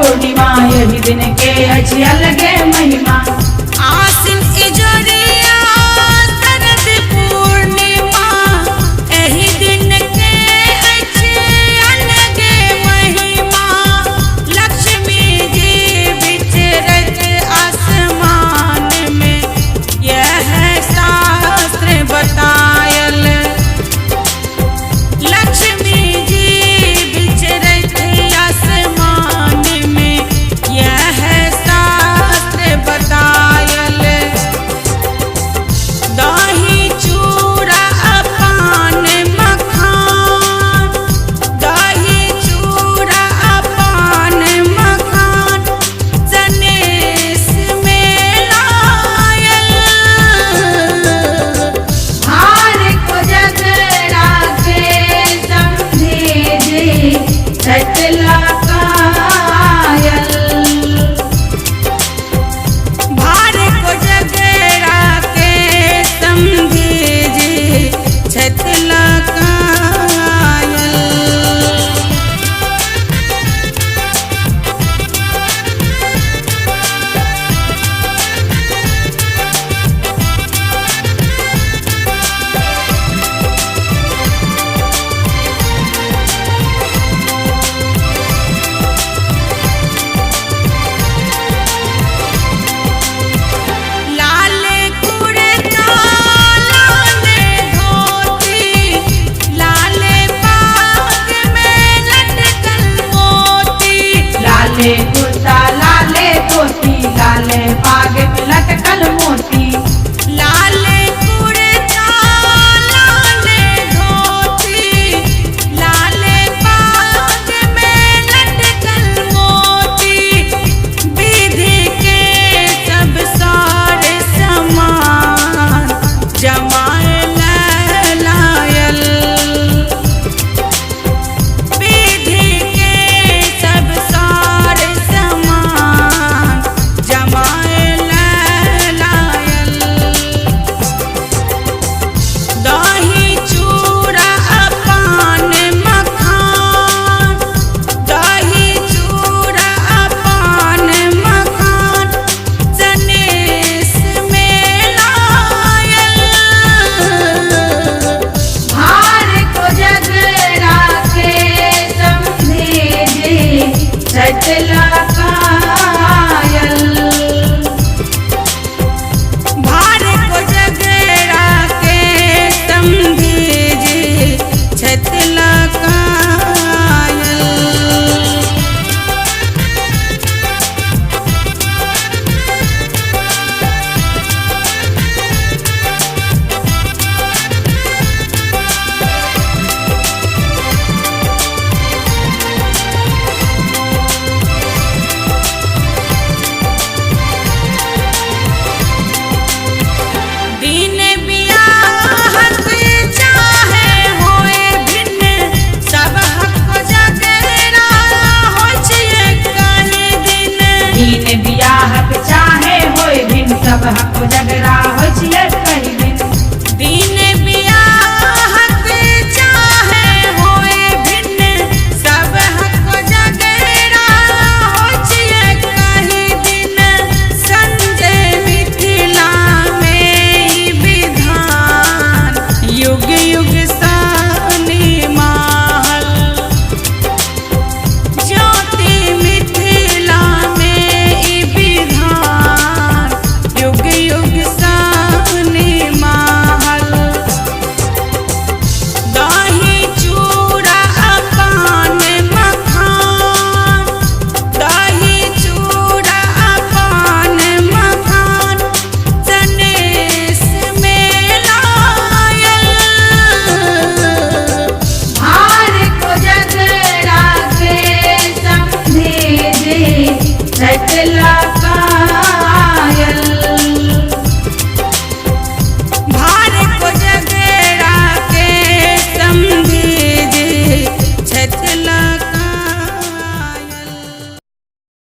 पूर्णिमा यही दिन के अछि अलगे महिमा। आसिन इजोरिया शरद पूर्णिमा एही दिन के अछि अलगे महिमा। लक्ष्मी जी विचरत आसमान में यह शास्त्र बतायल। लक्ष्मी जी विचरत आसमान में यह शास्त्र बतायल। दही चूड़ा पान मखान, दही चूड़ा पान मखान जनेस में लायल। भार को जगरा के समझे जे छतला कायल। भार को जगरा के समझे जे छतला कायल। लाल कुर्ता लाल धोती, लाल पाग में लटकल मोती। लाले कुर्ता लाले धोती, लाले पाग में लटकल मोती। लाल कुर्ता लाल धोती, लाल पाग में लटकल मोती। विधि के सब सारे समान जमायल लायल। विधि के सब सारे समान जमायल लायल। दही चूड़ा पान मखान, दही चूड़ा पान मखान जनेस में लायल। भार को जगरा के समझे जे छतला कायल। भार को जगरा के समझे जे छतला कायल। दिन बियाहत चाहे होए भिन्न, सब हक जगरा होइ छियै कहीं दिन। दिन बियाहक चाहे होय भिन्न, सब हक जगरा होइ छियै कहीं दिन। दिन बियाहत चाहे होए भिन्न, सब हक जगरा होइ छियै कहीं दिन। संजय मिथिला में ई विधान युग युग सानी महल। ज्योति मिथिला में ई विधान युग युग सानी महल। दही चूड़ा पान मखान, दही चूड़ा पान मखान जनेस में लायल। भार को जगरा के समझे जे छतला कायल। भार